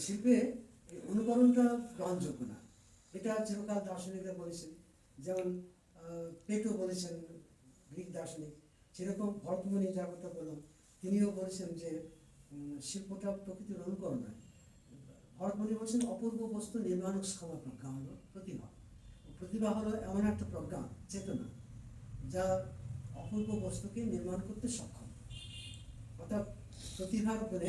শিল্পে এই অনুকরণটা গ্রহণযোগ্য না, এটা চিরকাল দার্শনিকরা বলেছেন। যেমন প্লেটো বলেছেন, গ্রিক দার্শনিক, সেরকম ভরতমুনি যার কথা বললাম তিনিও বলেছেন যে শিল্পটা প্রকৃতির অনুকরণ নয়। ভরতমুনি বলছেন অপূর্ব বস্তু নির্মাণক্ষমা প্রজ্ঞা হলো প্রতিভা। প্রতিভা হলো এমন একটা প্রজ্ঞা, চেতনা, যা অপূর্ব বস্তুকে নির্মাণ করতে সক্ষম। অর্থাৎ প্রতিভার উপরে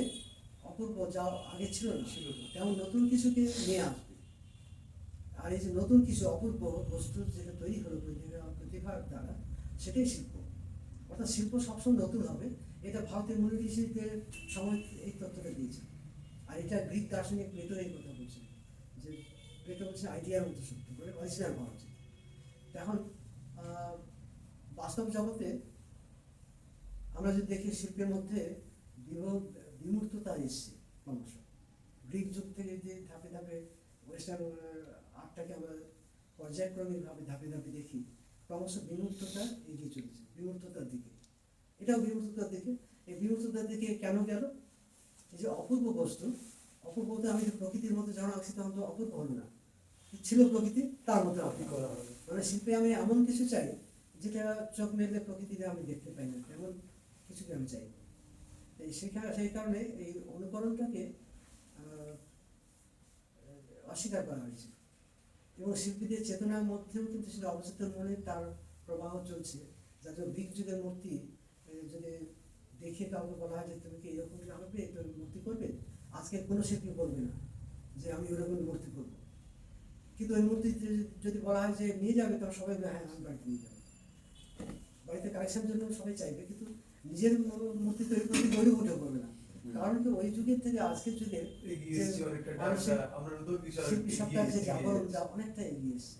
অপূর্ব যা আগে ছিল না তেমন নতুন কিছুকে নিয়ে আসবে। আর এই যে নতুন কিছু অপূর্ব বস্তু যেটা তৈরি হলো প্রতিভার দ্বারা, সেটাই শিল্প। অর্থাৎ শিল্প সবসময় নতুন হবে, এটা ভারতের মূল ঋষিদের সময় এই তত্ত্বটা দিয়েছে। আর এটা গ্রিক দার্শনিক প্লেটো এই কথা বলছেন, যে প্লেটো হচ্ছে আইডিয়ার মতো সত্য করে অরিজিনাল হওয়া উচিত। এখন বাস্তব জগতে আমরা যদি দেখি শিল্পের মধ্যে বিমূর্ততা এসছে ক্রমশ। গ্রিক যুগ থেকে যে ধাপে ধাপে ওয়েস্টার্ন আর্টটাকে আমরা পর্যায়ক্রমিকভাবে ধাপে ধাপে দেখি, ক্রমশ বিমূর্ততা এগিয়ে চলেছে বিমূর্ততার দিকে। এটাও বিমূর্ততার দিকে। এই বিমূর্ততার দিকে কেন গেল? এই যে অপূর্ব বস্তু, অপূর্ব বলতে আমি যে প্রকৃতির মধ্যে যখন আঁকছি তখন তো অপূর্ব হলো না, ছিল প্রকৃতি তার মধ্যে আপনি করা হবে। মানে শিল্পে আমি এমন কিছু চাই যেটা চোখ মেললে প্রকৃতিতে আমি দেখতে পাই না, এমন কিছুকে আমি চাই। সেই কারণে এই অনুকরণটাকে অস্বীকার করা হয়েছে। এবং শিল্পীদের চেতনার মধ্যেও কিন্তু সেটা অবচেতন মনে তার প্রবাহ চলছে। যাতে গ্রিক যুগের মূর্তি যদি দেখে কাউকে বলা হয় যে তুমি কি এরকম হবে, এটা মূর্তি করবে, আজকে কোনো শিল্পী বলবে না যে আমি ওরকম মূর্তি করবো। কিন্তু ওই মূর্তি যদি বলা হয় যে নিয়ে যাবে, তখন সবাই হ্যাঁ আমি বাড়িতে নিয়ে যাবো। বাড়িতে কালেকশন জন্য সবাই চাইবে, কিন্তু নিজের মূর্তি তৈরি করতে গরিব উঠে পড়বে না। কারণ কি ওই যুগের থেকে আজকের যুগের শিল্পী সত্তার যে জাগরণ অনেকটা এগিয়ে এসছে।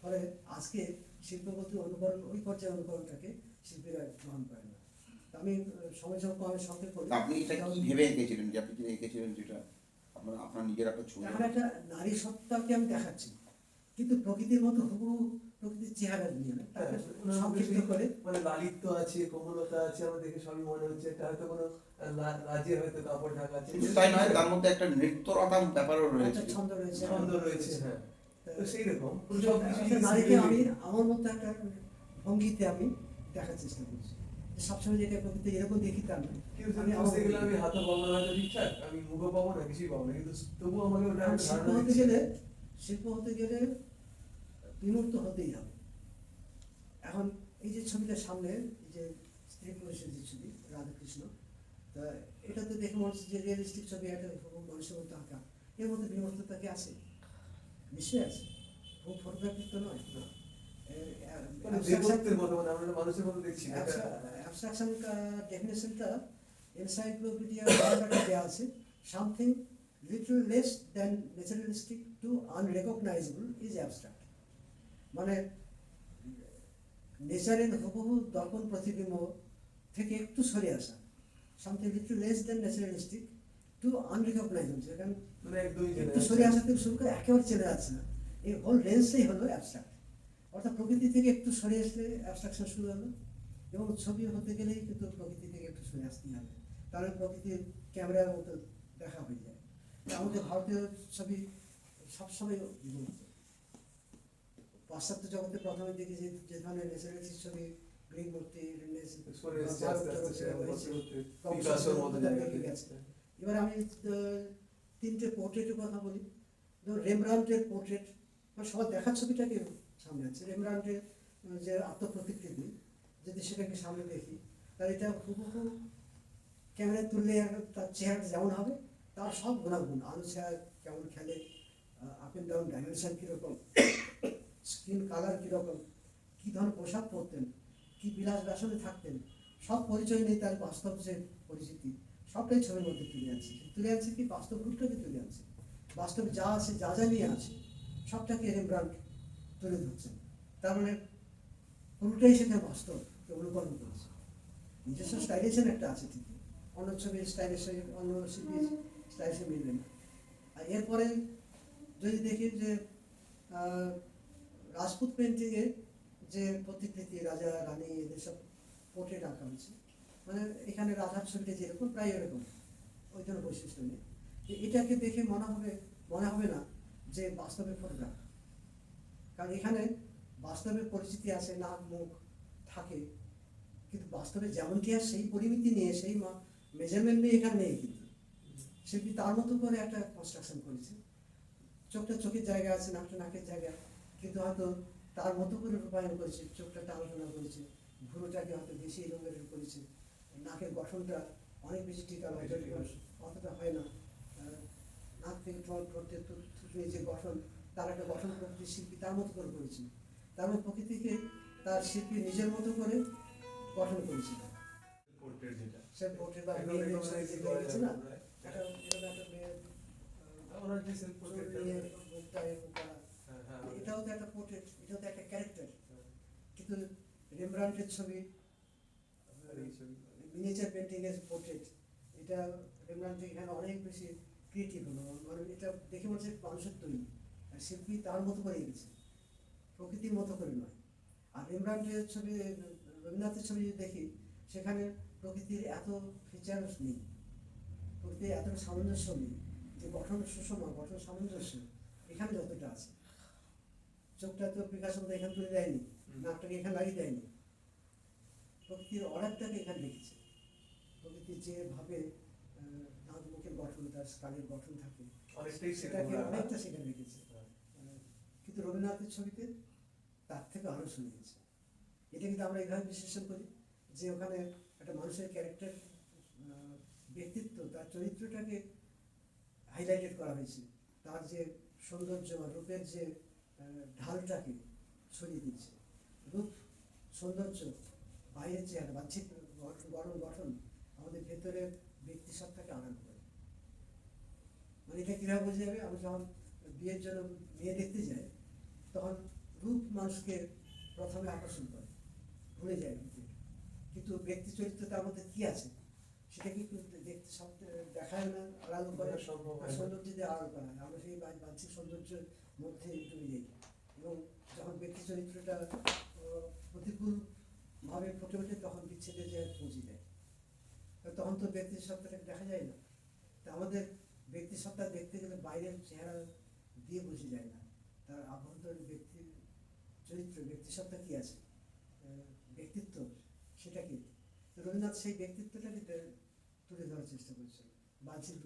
ফলে আজকে শিল্পগত অনুকরণ, ওই পর্যায়ে অনুকরণটাকে শিল্পীরা গ্রহণ করে না। আমি সময় আমি সংক্ষেপ করি। আপনি এটা কি ভেবে এঁকেছিলেন, যে আপনি এঁকেছিলেন যেটা আপনার নিজের একটা ছবি? এখন একটা নারী সত্তাকে আমি দেখাচ্ছি, কিন্তু প্রকৃতির মতো হুবহু প্রকৃতির চেহারা নিয়ে না, তাকে সংক্ষিপ্ত করে মানে লালিত্য আছে, কোমলতা আছে, আমার দেখে সবই মনে হচ্ছে এটা হয়তো কোনো রাজ্যের হয়তো কাপড় ঢাকা আছে, তাই নয়, তার মধ্যে একটা নৃত্যরতা ব্যাপারও রয়েছে, ছন্দ রয়েছে, ছন্দ রয়েছে। হ্যাঁ, তো সেই রকম নারীকে আমি আমার মধ্যে একটা ভঙ্গিতে আমি দেখার চেষ্টা করছি। সবসময় যেটা প্রকৃতি এরকম দেখি তার না, আমি হাতও পাবো না হয়তো ঠিকঠাক, আমি মুখও পাবো না, কিছুই পাবো না, কিন্তু তবুও আমাকে ওটা শিল্প হতে গেলে বিমূর্ত হতেই হবে। এখন এই যে ছবিটার সামনে, এই যে স্ত্রী পুরুষের যে ছবি রাধাকৃষ্ণ, তা এটা তো দেখে মনে হচ্ছে যে রিয়েলিস্টিক ছবি, একটা মানুষের মতো আঁকা, এর মধ্যে বিমূর্ততা কি আছে? নিশ্চয়ই আছে। খুব ফটোগ্রাফি তো নয়। অ্যাবস্ট্রাকশন ডেফিনেশনটা এনসাইক্লোপিডিয়া দেওয়া আছে, something little less than naturalistic to unrecognizable is abstract. মানে নেচারের হুবহু দর্পণ প্রতিবিম্ব থেকে একটু সরে আসা, something little less than naturalistic to unrecognizable, সেখানে একটু সরে আসা থেকে শুরু করে একেবারে চেনা যাচ্ছে না, এই হোল রেঞ্জটাই হলো অ্যাবস্ট্রাক্ট। অর্থাৎ প্রকৃতি থেকে একটু সরে আসলে অ্যাবস্ট্রাকশন শুরু হলো, এবং ছবি হতে গেলেই কিন্তু প্রকৃতি থেকে একটু সরে আসতে হবে, তাহলে প্রকৃতির ক্যামেরার মতো দেখা হয়ে যায়। আমাদের ভারতীয় ছবি সবসময় পাশ্চাত্য জগতে প্রথমে দেখি যে ধরনের ন্যাচারালিস্ট ছবি, গ্রিক মূর্তি, এবার আমি তিনটে পোর্ট্রেটের কথা বলি। ধরুন রেমব্রান্টের পোর্ট্রেট, সবার দেখার ছবিটাকে সামনে আছে, রেমব্রান্টের যে আত্মপ্রতিকৃতি, যদি সেটাকে সামনে দেখি, তাহলে এটা হুবহু ক্যামেরায় তুললে তার চেহারা যেমন হবে, তার সব গুণাগুণ, আলো ছায়া কেমন খেলে, আপ অ্যান্ড ডাউন ডাইমেনশন কীরকম, স্কিন কালার কীরকম, কী ধরনের পোশাক পরতেন, কী বিলাস ব্যাসনে থাকতেন, সব পরিচয় নেই তার বাস্তব যে পরিচিতি, সবটাই ছবির মধ্যে তুলে আনছে কি বাস্তব রূপটাকে তুলে আনছে, বাস্তব যা আছে, যা যা নিয়ে আছে সবটাকে রেমব্রান্ট তুলে ধরছেন। তার মানে পুরোটাই সেখানে বাস্তব অনুকরণ করেছে। নিজস্ব স্টাইলেশন একটা আছে ঠিকই, অন্য ছবির স্টাইলেশন অন্য শিল্পীর স্টাইলেশন মিলবে না। আর এরপরে যদি দেখি যে রাজপুত পেন্টিংয়ে যে প্রতিকৃতি, রাজা রানী এদের সব পোর্ট্রেট আঁকা হয়েছে, মানে এখানে রাধার ছবিটা যেরকম প্রায় এরকম, ওই জন্য বৈশিষ্ট্য নেই। এটাকে দেখে মনে হবে না যে বাস্তবে ফটোগ্রাফ। কারণ এখানে বাস্তবে পরিচিতি আছে, নাক মুখ থাকে, কিন্তু বাস্তবে যেমনটি আর সেই পরিমিতি নিয়ে সেই মেজারমেন্ট নিয়ে এখানে নেই। কিন্তু শিল্পী তার মতো করে একটা কনস্ট্রাকশন করেছে। চোখটা চোখের জায়গা আছে, নাকটা নাকের জায়গা, কিন্তু হয়তো তার মতো করে রূপায়ণ করেছে। চোখটা টানাটানা করেছে, ভুরুটাকে হয়তো বেশি এলোমেলো করেছে, নাকের গঠনটা অনেক বেশি টিকানো, অতটা হয় না। নাক থেকে ঠোঁটের থুতনির যে গঠন, তার একটা গঠন প্রকৃতির শিল্পী তার মতো করে করেছে। তার মানে প্রকৃতিকে তার শিল্পী নিজের মতো করে গঠন করেছিল। পোর্ট্রেট যেটা সে পোর্ট্রেট বা একদম মেয়েদের recognize ছবি যেগুলো করা এঁকেছে যাবে না, প্রায়। একটা এরকম একটা মেয়ের ওনার যে সেলফ চুল পোর্ট্রেটটা নিয়ে মুখটা এরকম করা, হ্যাঁ হ্যাঁ এটাও তো একটা পোর্ট্রেট, এটাও তো একটা ক্যারেক্টার। কিন্তু রেমব্রান্ডের ছবি, আর এই ছবি মিনিয়েচার পেন্টিং এর পোর্ট্রেট, এটা রেমব্রান্ড এখানে অনেক বেশি ক্রিয়েটিভ হলো। মানে এটা দেখে মনে হচ্ছে মানুষের তৈরি, আর শিল্পী তার মতো করে এঁকেছে, প্রকৃতির মতো করে নয়। আর রেমব্রান্ডের ছবি, রবীন্দ্রনাথের ছবি যদি দেখি, সেখানে প্রকৃতির এত ফিচার্স নেই, প্রকৃতির এতটা সামঞ্জস্য নেই, যে গঠন সুষমা, গঠন সামঞ্জস্য এখানে যতটা আছে। চোখটা তো পিকাসো মতো এখানে তুলে দেয়নি, নাকটাকে এখানে লাগিয়ে দেয়নি, প্রকৃতির অর্ডারটাকে এখানে রেখেছে। প্রকৃতির যেভাবে দাঁত মুখের গঠন, তার স্কালের গঠন থাকে, অনেকটাই সেটাকে সেরকম অনেকটা সেখানে রেখেছে। হ্যাঁ। কিন্তু রবীন্দ্রনাথের ছবিতে তার থেকে আরো শুনিয়েছে। এটা কিন্তু আমরা এইভাবে বিশ্লেষণ করি যে ওখানে একটা মানুষের ক্যারেক্টার, ব্যক্তিত্ব, তার চরিত্রটাকে হাইলাইটেড করা হয়েছে, তার যে সৌন্দর্য বা রূপের যে ঢালটাকে ছড়িয়ে দিচ্ছে। রূপ, সৌন্দর্য, বাইরের চেহারা, বাহ্যিক গঠন আমাদের ভেতরের ব্যক্তিসত্তাকে আনয়ন করে। মানে এটা কীভাবে বোঝা যাবে? আমরা যখন বিয়ের জন্য মেয়ে দেখতে যাই, তখন রূপ মানুষকে প্রথমে আকর্ষণ করে, ভুলে যায় রূপে, কিন্তু ব্যক্তি চরিত্র তার মধ্যে কী আছে সেটা কিন্তু দেখতে সব দেখায় না, আড়াল করে, দেখা সম্ভব হয় না। সৌন্দর্য দিয়ে আড়াল করা হয়। আমরা সেই বাহ্যিক সৌন্দর্যের মধ্যে ডুবে যাই, এবং যখন ব্যক্তি চরিত্রটা প্রতিকূলভাবে ফুটে ওঠে, তখন বিচ্ছেদের জায়গায় পৌঁছে যায়। তখন তো ব্যক্তির সত্তাটাকে দেখা যায় না। তা আমাদের ব্যক্তি সত্তা দেখতে গেলে বাইরের চেহারা দিয়ে বোঝা যায় না, তার আভ্যন্তরীণ ব্যক্তির চরিত্র, ব্যক্তি সত্তা কী আছে, ব্যক্তিত্ব, সেটা কি। তো রবীন্দ্রনাথ সেই ব্যক্তিত্বটাকে তুলে ধরার চেষ্টা করেছেন, বাহ্যিক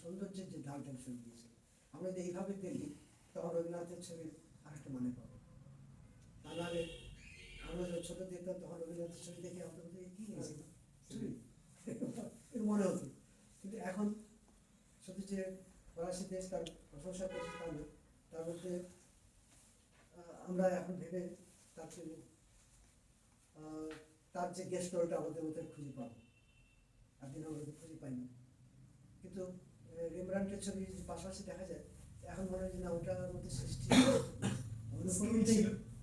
সৌন্দর্যের যে ঢালটাকে সরিয়ে দিয়েছেন। আমরা যদি এইভাবে দেখি, তখন রবীন্দ্রনাথের ছবির আরেকটা মানে পাবো। তা নাহলে আমরা যখন ছোটো দেখতাম, তখন রবীন্দ্রনাথের ছবি দেখে আমাদের মধ্যে কী হয়েছে ছবি এর মনে হতো। কিন্তু এখন শুধু যে ফরাসি দেশ তার প্রশংসা করছে তা না, তার মধ্যে আমরা এখন ভেবে তাকে তার যে গেস্ট রোলটা আমাদের মধ্যে খুঁজে পাবো, একদিন আমরা খুঁজে পাইনি। কিন্তু রেমব্রান্ডের ছবি যদি পাশাপাশি দেখা যায়, এখন মনে হয় যে না, ওটার মধ্যে সৃষ্টি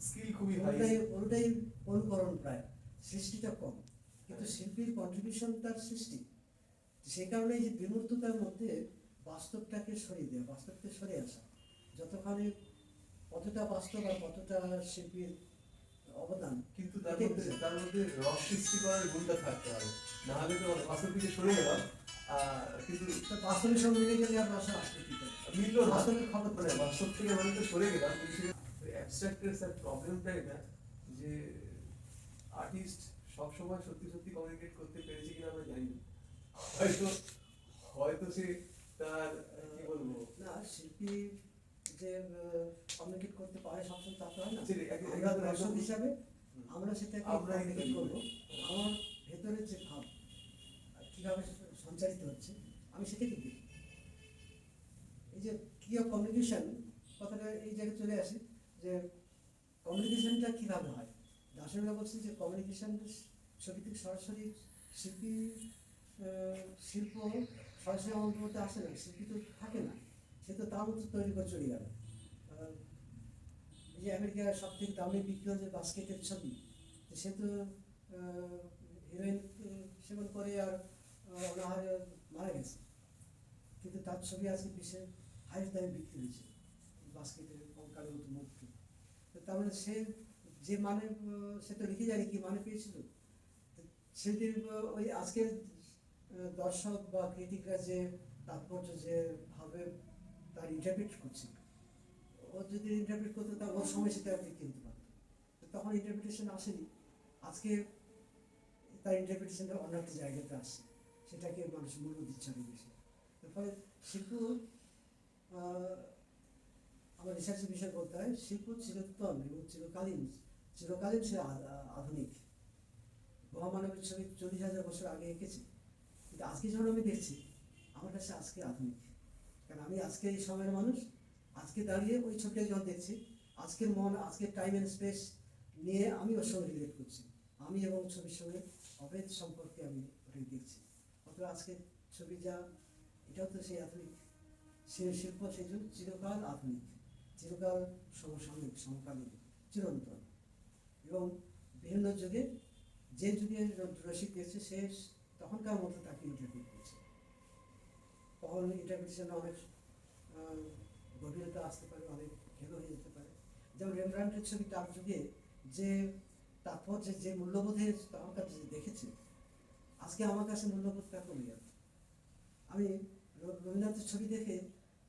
স্কিল খুবই হাই ওটাই অনুকরণ, প্রায় সৃষ্টিটা কম, কিন্তু শিল্পীর কন্ট্রিবিউশন তার সৃষ্টি। সেই কারণে যে বিমূর্ততার মধ্যে বাস্তবটাকে সরিয়ে দেওয়া, বাস্তবকে সরে আসা, যতখানি কতটা বাস্তব আর কতটা শিল্পীর অবদান। কিন্তু তার মধ্যে রস সৃষ্টি করার গুণটা থাকতে হবে, না হলে তো বাস্তব থেকে সরে গেলাম কিন্তু বাস্তবের সঙ্গে মিলে গেলে আর রসা আসবে কি করে? মিললো না। বাস্তবের খবর মানে বাস্তব থেকে মানে তো সরে গেলাম, কিন্তু অ্যাবস্ট্রাক্টের স্যার প্রবলেমটা এটা যে আর্টিস্ট সবসময় সত্যি সত্যি কমিউনিকেট করতে পেরেছে কিনা আমরা জানি না। হয়তো সে তার কি বলবো না, শিল্পী যে কমিউনিকেট করতে পারে সবসময় তা তো হয় না। সেটাই, আমরা দর্শক হিসাবে আমরা সেটাকে আমরাই কমিউনিকেট তৈরি করবো। করি। আমার ভেতরের যে ভাব কীভাবে সঞ্চারিত হচ্ছে, আমি সেটাকে দেখি। এই যে কি অফ কমিউনিকেশন কথাটা এই জায়গায় চলে আসি, যে কমিউনিকেশনটা কীভাবে হয়। দার্শনিকরা বলছে যে কমিউনিকেশন ছবি থেকে সরাসরি শিল্পী, শিল্প সরাসরি আমার মধ্যে আসে না, শিল্পী তো থাকে না, সে তো তার মতো তৈরি করে চলে গেল। এই যে আমেরিকার সব থেকে দামে বিক্রি হচ্ছে বাস্কেটের ছবি, সে তো হিরোইন সেবন করে আর অনাহারে মারা গেছে, কিন্তু তার ছবি আজকে বিশ্বের হাইস্ট দামে বিক্রি হয়েছে, বাস্কেটের কঙ্কালের মতো মুক্তি। তার মানে সে যে মানে, সে তো লিখে জানি কি মানে পেয়েছিল। সে যে ওই আজকের দর্শক বা ক্রিটিকরা যে তাৎপর্য যেভাবে তার ইন্টারপ্রিট করছে, ও যদি ইন্টারপ্রিট করতো তা ওর সময় সেটা বিক্রি হতে পারতো। তো তখন ইন্টারপ্রিটেশন আসেনি, আজকে তার ইন্টারপ্রিটেশনটা অন্য একটা জায়গাতে আসছে, সেটাকে মানুষ মূল্য দিচ্ছে অনেক বেশি। এর ফলে শিল্প, আমার রিসার্চের বিষয় বলতে হয়, শিল্প চিরন্তন এবং চিরকালীন সে আধুনিক। মহামানবের ছবি 40,000 বছর আগে এঁকেছে, কিন্তু আজকে যখন আমি দেখছি আমার কাছে আজকে আধুনিক, কারণ আমি আজকে এই সময়ের মানুষ, আজকে দাঁড়িয়ে ওই ছবিটা যখন দেখছি, আজকের মন, আজকের টাইম অ্যান্ড স্পেস নিয়ে আমি ওর সঙ্গে রিলেট করছি, আমি এবং ছবির সঙ্গে অভেদ সম্পর্কে আমি ওটাকে দেখছি। অথবা আজকের ছবি যা, এটাও তো সেই আধুনিক, সে শিল্প সেই জন্য চিরকাল আধুনিক, চিরকাল সমসাময়িক, সমকালীন, চিরন্তন। এবং বিভিন্ন যুগে যে যুগে রসিক দেখছে সে তখনকার মতো তাকে ইন্টারপ্রিট করছে, তখন ইন্টারপ্রিটেশন অনেক গভীরতা আসতে পারে, অনেক ঘেরো হয়ে যেতে পারে। যেমন রেমব্রান্ডের ছবি তার যুগে যে তাৎপর্য, যে মূল্যবোধের তখনকার যে দেখেছে, আজকে আমার কাছে মূল্যবোধটা কমে যাবে। আমি রবীন্দ্রনাথের ছবি দেখে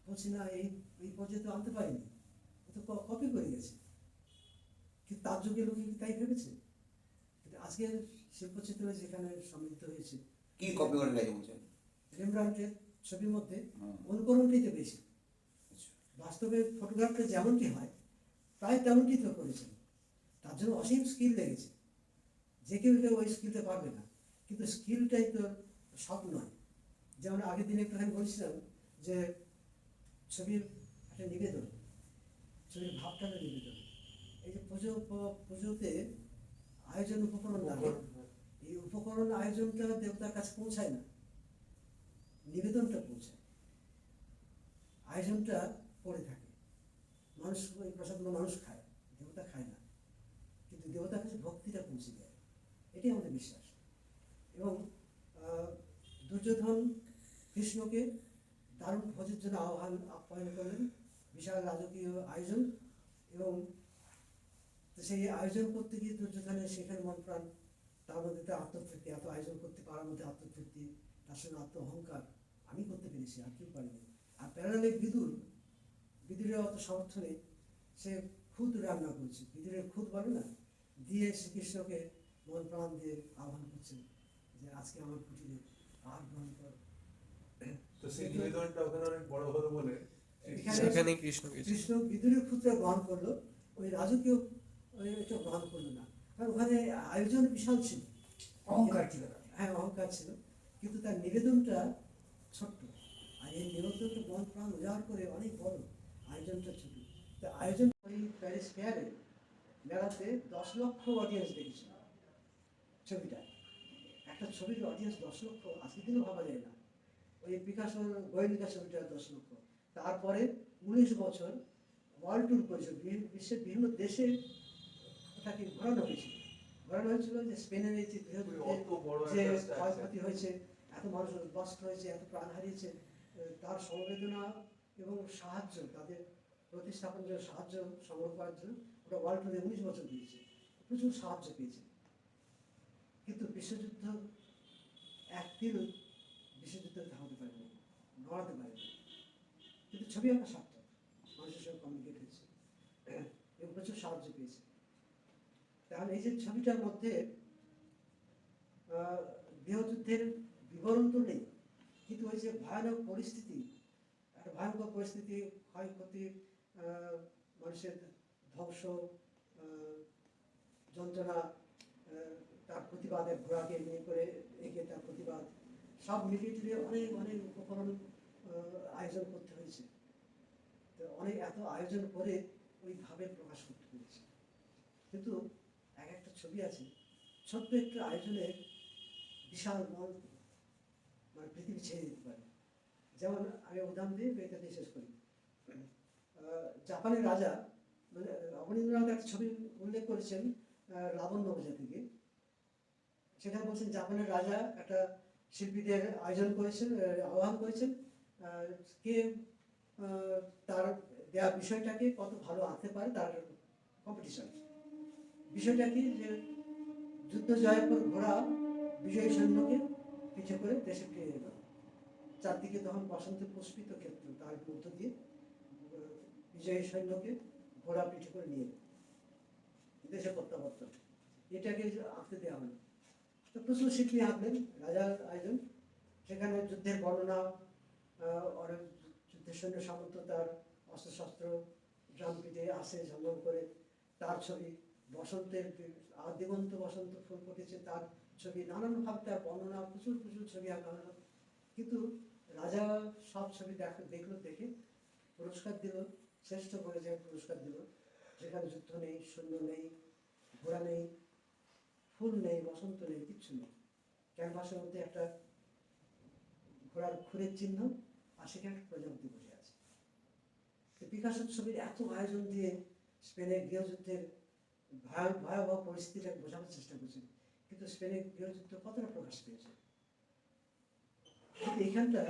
বলছি না, এই পর্যায়ে তো আনতে পারিনি, ও তো কপি করে গেছে, কিন্তু তার যুগে লোকে কি তাই ভেবেছে? কিন্তু আজকের শিল্পচিত্র যেখানে সমৃদ্ধ হয়েছে, কি কপি করে গেছে বলছেন? রেমব্রান্ডের ছবির মধ্যে হুম। অনুকরণটাই তো বেশি। আচ্ছা। বাস্তবে ফটোগ্রাফটা যেমনটি হয় প্রায় তেমনটি তো করেছেন, তার জন্য অসীম স্কিল লেগেছে, যে কেউ ওই স্কিলটা পারবে না, কিন্তু স্কিলটাই তো সব নয়। যেমন আগের দিনে একটুখানি বলছিলাম যে ছবির একটা নিবেদন, ছবির ভাবটা একটা নিবেদন। এই যে পুজোতে আয়োজন উপকরণ লাগে, এই উপকরণ আয়োজনটা দেবতার কাছে পৌঁছায় না, নিবেদনটা পৌঁছায়, আয়োজনটা পড়ে থাকে, মানুষ ওই প্রসাদগুলো মানুষ খায়, দেবতা খায় না, কিন্তু দেবতার কাছে ভক্তিটা পৌঁছে দেয়, এটাই আমাদের বিশ্বাস। এবং দুর্যোধন কৃষ্ণকে দারুণ ভোজের জন্য আপ্যায়ন করলেন, বিশাল রাজকীয় আয়োজন, এবং সেই আয়োজন করতে গিয়ে দুর্যোধনের সেখানে মন প্রাণ, তার মধ্যে তার আত্মতৃপ্তি, এত আয়োজন করতে পারার মধ্যে আত্মতৃপ্তি, তার সঙ্গে আত্ম অহংকার, আমি করতে পেরেছি আর কেউ পারিনি। আর প্যারালে বিদুরের অত সামর্থ্য নেই, সে খুদ রান্না করছে, বিদুরের খুদ বলে না, দিয়ে শ্রীকৃষ্ণকে মন প্রাণ দিয়ে আহ্বান করছেন যে আজকে আমার কুটিরে আর গ্রহণ কর। তো সেই নিবেদনটা ওখানে অনেক বড় হলো বলে সেখানে কৃষ্ণ কৃষ্ণ বিদুরের ক্ষুদ্রে গ্রহণ করলো, ওই রাজকীয় এটা গ্রহণ করলো না, কারণ ওখানে আয়োজন বিশাল ছিল, অহংকার ছিল। হ্যাঁ অহংকার ছিল, কিন্তু তার নিবেদনটা ছোট্ট, আর এই নিবেদনটা মন প্রাণ উজাড় করে অনেক বড়, আয়োজনটা ছোট। তো আয়োজন ওই প্যারিস ফেয়ারে মেলাতে 10 লক্ষ অডিয়েন্স দেখেছিল ছবিটা, একটা ছবির অডিয়েন্স 10 লক্ষ আজকে দিনও ভাবা যায় না। ওই পিকাসোর গোয়েন্দিকা ছবিটা 10 লক্ষ, তারপরে 19 বছর ওয়ার্ল্ড ট্যুর করেছিল, বিশ্বের বিভিন্ন দেশে ওটাকে ঘোরানো হয়েছিল যে স্পেনের এই যে অত বড় যে একটা structure। ক্ষয়ক্ষতি হয়েছে, এত মানুষ উদ্বাস্ত হয়েছে, এত প্রাণ হারিয়েছে, তার সমবেদনা এবং সাহায্য, তাদের প্রতিস্থাপন জন্য সাহায্য সংগ্রহ করার জন্য ওটা ওয়ার্ল্ড ট্যুরে 19 বছর দিয়েছে, প্রচুর সাহায্য পেয়েছে। কিন্তু বিশ্বযুদ্ধ একদিন বিশ্বযুদ্ধে থামাতে পারেনি, নড়াতে পারেনি, কিন্তু ছবি আঁকা সার্থক, মানুষের সঙ্গে কমিউনিকেট হয়েছে এবং প্রচুর সাহায্য পেয়েছে। তাহলে এই যে ছবিটার মধ্যে গৃহযুদ্ধের বিবরণ তো নেই, কিন্তু ওই যে ভয়ানক পরিস্থিতি, একটা ভয়ঙ্কর পরিস্থিতি, ক্ষয়ক্ষতি, মানুষের ধ্বংস, যন্ত্রণা, তার প্রতিবাদের ঘোড়াকে নিয়ে করে এঁকে তার প্রতিবাদ, সব মিলিয়ে অনেক অনেক উপকরণ আয়োজন করতে হয়েছে। তো অনেক এত আয়োজন করে ওইভাবে প্রকাশ করতে পেরেছে। কিন্তু এক একটা ছবি আছে, ছোট্ট একটু আয়োজনে বিশাল মন, মানে পৃথিবী ছেড়ে দিতে পারে। যেমন আমি উদাহরণ দিয়ে এটা দিয়ে শেষ করি। জাপানের রাজা, মানে অবনীন্দ্রনাথ একটা ছবি উল্লেখ করেছেন লাবণ্য প্রজাতিকে, সেখানে বলছেন জাপানের রাজা একটা শিল্পীদের আয়োজন করেছেন, আহ্বান করেছেন, কে তার দেওয়া বিষয়টাকে কত ভালো আঁকতে পারে তার কম্পিটিশন। বিষয়টা কি, যে যুদ্ধ জয়ের পর ঘোড়া বিজয়ী সৈন্যকে পিছিয়ে করে দেশে ফিরে এলো, চারদিকে তখন বসন্তে পুষ্পিত ক্ষেত্র, তার মধ্য দিয়ে বিজয়ী সৈন্যকে ঘোড়া পিঠে করে নিয়ে দেশে প্রত্যাবর্তন, এটাকে আঁকতে দেওয়া হলো। তো প্রচুর শিল্পী আঁকলেন, রাজার আয়োজন, সেখানে যুদ্ধের বর্ণনা, অনেক যুদ্ধের সৈন্য সামন্ত তার অস্ত্রশস্ত্র ড্রাম পিটে আসে ঝলমল করে, তার ছবি, বসন্তের দিগন্ত বসন্ত ফুল ফুটেছে তার ছবি, নানানভাবে তার বর্ণনা, প্রচুর প্রচুর ছবি আঁকা হলো। কিন্তু রাজা সব ছবি দেখলো, দেখে পুরস্কার দিল, শ্রেষ্ঠ পর্যায়ে পুরস্কার দিল, যেখানে যুদ্ধ নেই, সৈন্য নেই, ঘোড়া নেই, ফুল নেই, বসন্ত নেই, কিচ্ছু নেই। ক্যানভাসের মধ্যে একটা ঘোড়ার খুরের চিহ্ন, আর সেখানে একটা প্রজাপতি বসে আছে। তো পিকাসোর ছবির এত আয়োজন দিয়ে স্পেনের গৃহযুদ্ধের ভয়াবহ পরিস্থিতিটাকে বোঝানোর চেষ্টা করছেন, কিন্তু স্পেনের গৃহযুদ্ধ কতটা প্রকাশ পেয়েছে। কিন্তু এইখানটা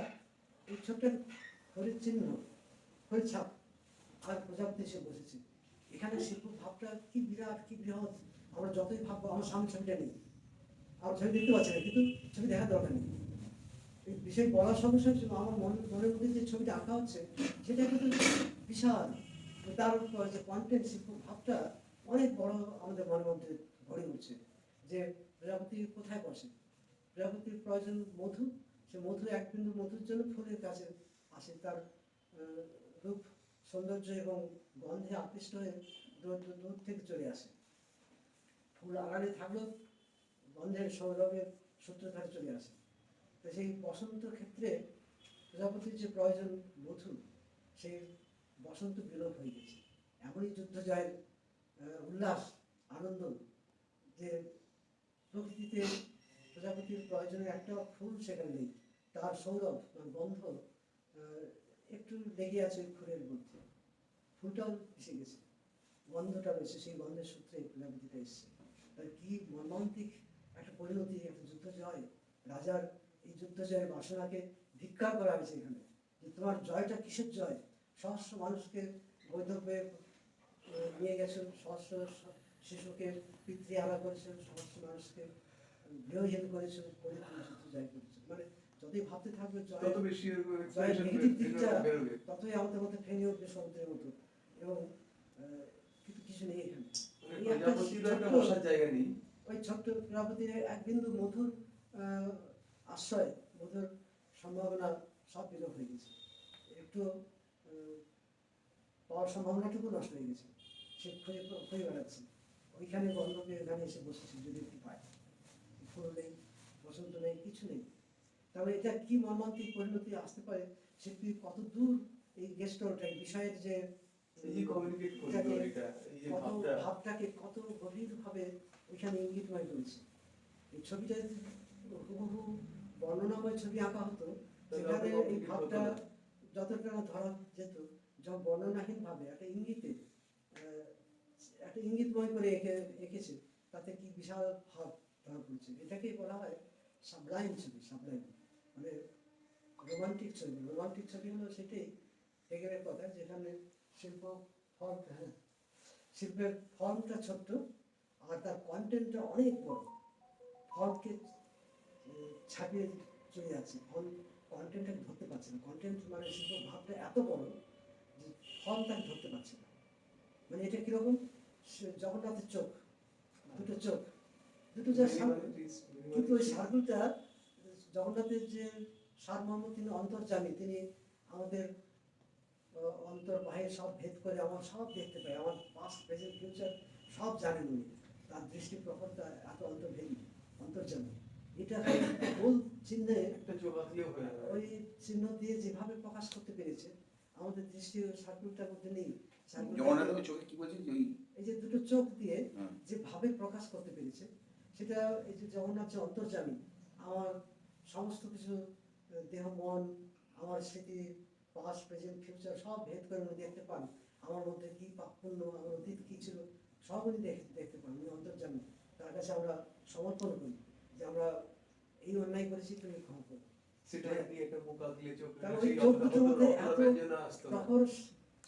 এই ছোট্ট খড়ির চিহ্ন, খড়ির ছাপ আর প্রজাপতি এসে বসেছে, এখানে শিল্প ভাবটা কি বিরাট, কি বৃহৎ। আমরা যতই ভাববো, আমার সামনে ছবিটা নেই, আমার ছবি দেখতে পাচ্ছি না, কিন্তু ছবি দেখার দরকার নেই। এই বিষয় বলার সঙ্গে সঙ্গে আমার মনের মধ্যে যে ছবিটা আঁকা হচ্ছে, সেটা কিন্তু বিশাল, তার যে কন্টেন্ট, শিল্প ভাবটা অনেক বড় আমাদের মনের মধ্যে গড়ে উঠছে। যে প্রজাপতি কোথায় বসে, প্রজাপতির প্রয়োজন মধু, সে মধু, এক বিন্দু মধুর জন্য ফুলের কাছে আসে, তার রূপ সৌন্দর্য এবং গন্ধে আকৃষ্ট হয়ে দূর থেকে চলে আসে। ফুল আড়ালে থাকলেও গন্ধের সৌরভের সূত্রধারে চলে আসে। তো সেই বসন্ত ক্ষেত্রে প্রজাপতির যে প্রয়োজন মধু, সেই বসন্ত বিলোপ হয়ে গেছে। এমনই যুদ্ধ জয়ের উল্লাস, আনন্দ, যে প্রকৃতিতে প্রজাপতির প্রয়োজনে একটা ফুল সেখানে নেই, তার সৌরভ গন্ধ একটু লেগে আছে ওই ফুলের মধ্যে, ফুলটাও এসে গেছে, গন্ধটা রয়েছে, সেই গন্ধের সূত্রে প্রজাপতিটা এসছে। তার কি মর্মান্তিক একটা পরিণতি, একটা যুদ্ধ জয়, রাজার এই যুদ্ধ জয়ের বাসনাকে ধিক্কার করা হয়েছে এখানে, যে তোমার জয়টা কিসের জয়? সহস্র মানুষকে বৈধব্যে নিয়ে গেছেন, সহস্র শিশুকে পিতৃ হারা করেছেন, সহস্র মানুষকে গৃহহীন করেছেন, করে তুমি যুদ্ধ জয় করেছেন। মানে যতই ভাবতে থাকবে তত বেশি জয়ের নেগেটিভ দিকটা ততই আমাদের মধ্যে ফেনে উঠবে সমুদ্রের মতো, এবং কিন্তু কিছু নেই এখানে। এই একটা বসার জায়গা নেই, ওই ছোট্ট প্রজাপতির এক বিন্দু মধুর আশ্রয়, মধুর সম্ভাবনা সব বিলোপ হয়ে গেছে, একটু পাওয়ার সম্ভাবনাটুকু নষ্ট হয়ে গেছে। সে খুঁজে খুঁজে বেড়াচ্ছে, ওইখানে গন্ধকে এখানে এসে বসেছে, যদি একটু পায়। ফুল নেই, বসন্ত নেই, কিছু নেই। তাহলে এটা কি মর্মান্তিক পরিণতি আসতে পারে, শিল্পী কত দূর এই গেস্টটা বিষয়ের যে কত ভাবটাকে কত গভীরভাবে ওইখানে ইঙ্গিতময় করেছে। এই ছবিটা হুবহু বর্ণনাময় ছবি আঁকা হতো, সেখানে এই ভাবটা যতটা না ধরা যেত, যখন বর্ণনাহীন ভাবে একটা ইঙ্গিতে একটা ইঙ্গিতময় করে এঁকেছে, তাতে কি বিশাল ভাব ধরা পড়ছে। এটাকেই বলা হয় সাবলাইম ছবি, সাবলাইম মানে রোমান্টিক ছবি। রোমান্টিক ছবি হলো সেটাই হেগেলের কথা, যেখানে শিল্প ফর্ম, হ্যাঁ, শিল্পের ফর্মটা ছোট্ট আর তার কন্টেন্টটা অনেক বড়, ফর্মকে ছাপিয়ে চলে যাচ্ছে, কন্টেন্টটাকে ধরতে পারছে না। কন্টেন্ট মানে শিল্প ভাবটা এত বড় যে ফর্মটাকে ধরতে পারছে না। মানে এটা কিরকম, জগন্নাথের চোখ, দুটো চোখ, দুটো যা কিন্তু ওই সার্কুলটা, জগন্নাথের যে সারমর্ম, তিনি অন্তর্যামী, তিনি আমাদের অন্তর বাহির সব ভেদ করে আমার সব দেখতে পায়, আমার পাস্ট প্রেজেন্ট ফিউচার সব জানেন উনি, তার দৃষ্টি প্রখরতা এত অন্তর্ভেদী, অন্তর্যামী। এটা গোল চিহ্নে ওই চিহ্ন দিয়ে যেভাবে প্রকাশ করতে পেরেছে, আমাদের দৃষ্টি সার্কুলটার মধ্যে নেই। চোখে কি বলছেন, এই যে দুটো চোখ দিয়ে যেভাবে প্রকাশ করতে পেরেছে, সেটা এই যে জগন্নাথ যে অন্তর্যামী, আমার সমস্ত কিছু দেহ মন, আমার স্মৃতি, পাস্ট প্রেজেন্ট ফিউচার সব ভেদ করে উনি দেখতে পান, আমার মধ্যে কি পাপপুণ্য, আমার অতীত কি ছিল, সব উনি দেখতে পান, উনি অন্তর্যামী। তার কাছে আমরা সমর্পণ করি যে আমরা এই অন্যায় করেছি, তুমি ক্ষমা করো। প্রখর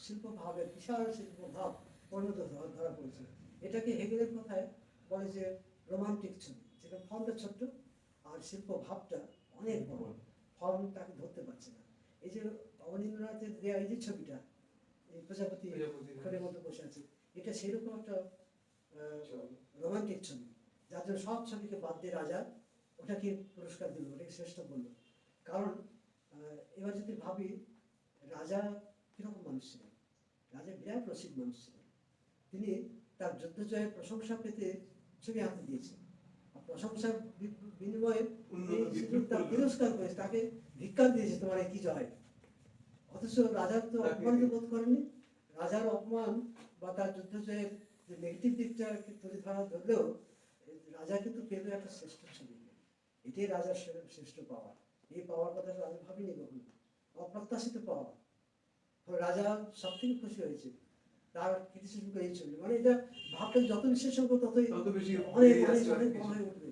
শিল্প ভাবের, বিশাল শিল্প ভাব পরিণত ধরা পড়েছে। এটাকে হেগেলের কথায় বলে যে রোমান্টিক ছবি, যেটা ফর্মটা ছোট্ট আর শিল্প ভাবটা অনেক বড়। ফর্ম তাকে ধরতে পারছে না। এই যে অবনীন্দ্রনাথের দেয়া এই যে ছবিটা, এই প্রজাপতি প্রজাপতি, হ্যাঁ। ঘরের মতো বসে আছে, এটা সেরকম একটা রোমান্টিক ছবি, যার জন্য সব ছবিকে বাদ দিয়ে রাজা ওটাকে পুরস্কার দিল, ওটাকে শ্রেষ্ঠ বলল। কারণ এবার যদি ভাবি, রাজা কিরকম মানুষ ছিলেন? রাজা বিরাট রসিক মানুষ ছিলেন। তিনি তার যুদ্ধ জয়ের প্রশংসা পেতে ছবি আঁকতে দিয়েছেন, আর প্রশংসার বিনিময়ে তার তিরস্কার করেছে, তাকে ধিক্কার দিয়েছে, তোমার এ কি জয়। অথচ রাজা তো অপমানিত বোধ করেননি। রাজার অপমান বা তার যুদ্ধ জয়ের যে নেগেটিভ দিকটাকে তুলে ধরা ধরলেও রাজা কিন্তু পেল একটা শ্রেষ্ঠ ছবি। এটাই রাজার শ্রেষ্ঠ পাওয়া। এই পাওয়ার কথা রাজা ভাবিনি কখনো, অপ্রত্যাশিত পাওয়া। রাজা সব থেকে খুশি হয়েছে তার কীর্তিশিল্প এই ছবি, মানে এটা ভাবটা যত বিশেষজ্ঞ ততই তত বেশি অনেক বেরিয়ে অনেক আসছে অনেক অনেক বড় হয়ে উঠবে।